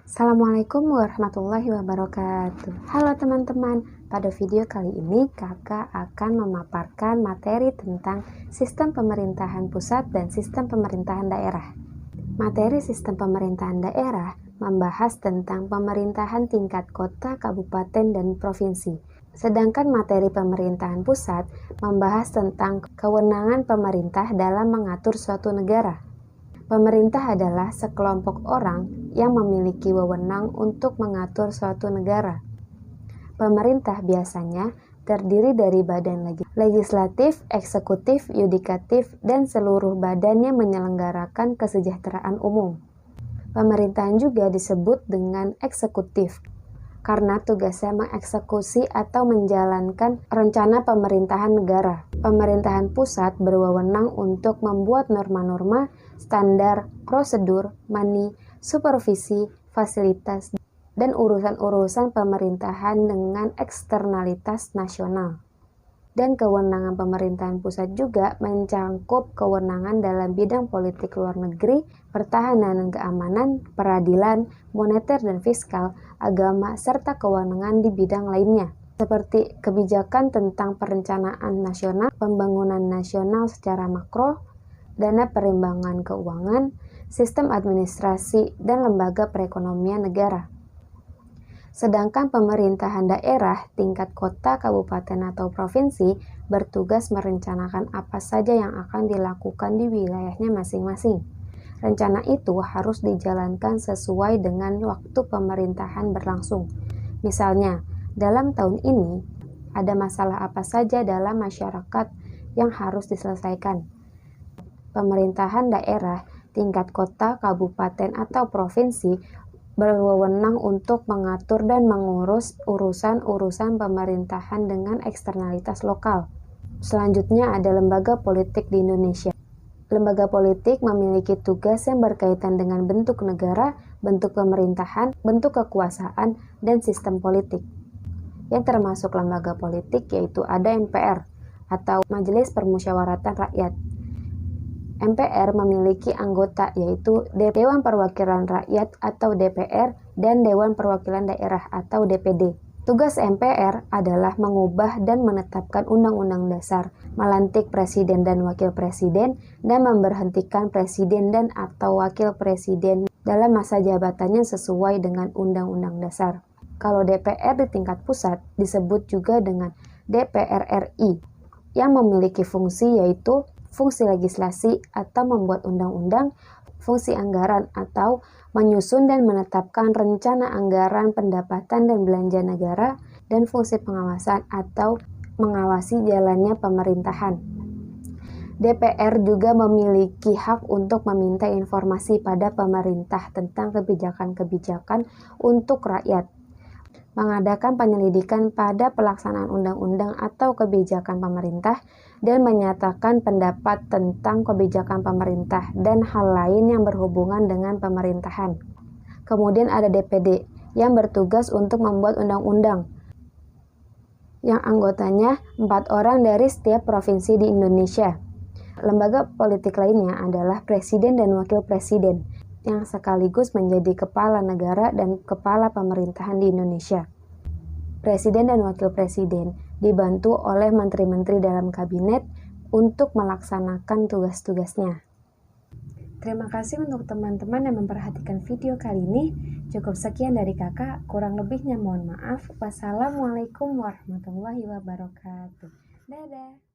Assalamualaikum warahmatullahi wabarakatuh. Halo teman-teman, pada video kali ini kakak akan memaparkan materi tentang sistem pemerintahan pusat dan sistem pemerintahan daerah. Materi sistem pemerintahan daerah membahas tentang pemerintahan tingkat kota, kabupaten, dan provinsi. Sedangkan materi pemerintahan pusat membahas tentang kewenangan pemerintah dalam mengatur suatu negara. Pemerintah adalah sekelompok orang yang memiliki wewenang untuk mengatur suatu negara. Pemerintah biasanya terdiri dari badan legislatif, eksekutif, yudikatif, dan seluruh badannya menyelenggarakan kesejahteraan umum. Pemerintahan juga disebut dengan eksekutif, karena tugasnya mengeksekusi atau menjalankan rencana pemerintahan negara. Pemerintahan pusat berwenang untuk membuat norma-norma, standar, prosedur, supervisi, fasilitas, dan urusan-urusan pemerintahan dengan eksternalitas nasional. Dan kewenangan pemerintahan pusat juga mencangkup kewenangan dalam bidang politik luar negeri, pertahanan dan keamanan, peradilan, moneter dan fiskal, agama, serta kewenangan di bidang lainnya, seperti kebijakan tentang perencanaan nasional, pembangunan nasional secara makro, dana perimbangan keuangan, sistem administrasi, dan lembaga perekonomian negara. Sedangkan pemerintahan daerah tingkat kota, kabupaten, atau provinsi bertugas merencanakan apa saja yang akan dilakukan di wilayahnya masing-masing. Rencana itu harus dijalankan sesuai dengan waktu pemerintahan berlangsung. Misalnya, dalam tahun ini ada masalah apa saja dalam masyarakat yang harus diselesaikan. Pemerintahan daerah tingkat kota, kabupaten, atau provinsi berwenang untuk mengatur dan mengurus urusan-urusan pemerintahan dengan eksternalitas lokal. Selanjutnya ada lembaga politik di Indonesia. Lembaga politik memiliki tugas yang berkaitan dengan bentuk negara, bentuk pemerintahan, bentuk kekuasaan, dan sistem politik. Yang termasuk lembaga politik yaitu ada MPR atau Majelis Permusyawaratan Rakyat. MPR memiliki anggota yaitu Dewan Perwakilan Rakyat atau DPR dan Dewan Perwakilan Daerah atau DPD. Tugas MPR adalah mengubah dan menetapkan undang-undang dasar, melantik presiden dan wakil presiden, dan memberhentikan presiden dan atau wakil presiden dalam masa jabatannya sesuai dengan undang-undang dasar. Kalau DPR di tingkat pusat disebut juga dengan DPR RI yang memiliki fungsi yaitu fungsi legislasi atau membuat undang-undang, fungsi anggaran atau menyusun dan menetapkan rencana anggaran pendapatan dan belanja negara, dan fungsi pengawasan atau mengawasi jalannya pemerintahan. DPR juga memiliki hak untuk meminta informasi pada pemerintah tentang kebijakan-kebijakan untuk rakyat, mengadakan penyelidikan pada pelaksanaan undang-undang atau kebijakan pemerintah, dan menyatakan pendapat tentang kebijakan pemerintah dan hal lain yang berhubungan dengan pemerintahan. Kemudian ada DPD yang bertugas untuk membuat undang-undang, yang anggotanya 4 orang dari setiap provinsi di Indonesia. Lembaga politik lainnya adalah Presiden dan Wakil Presiden, yang sekaligus menjadi kepala negara dan kepala pemerintahan di Indonesia. Presiden dan Wakil Presiden dibantu oleh menteri-menteri dalam kabinet untuk melaksanakan tugas-tugasnya. Terima kasih untuk teman-teman yang memperhatikan video kali ini. Cukup sekian dari kakak, kurang lebihnya mohon maaf. Wassalamualaikum warahmatullahi wabarakatuh. Dadah.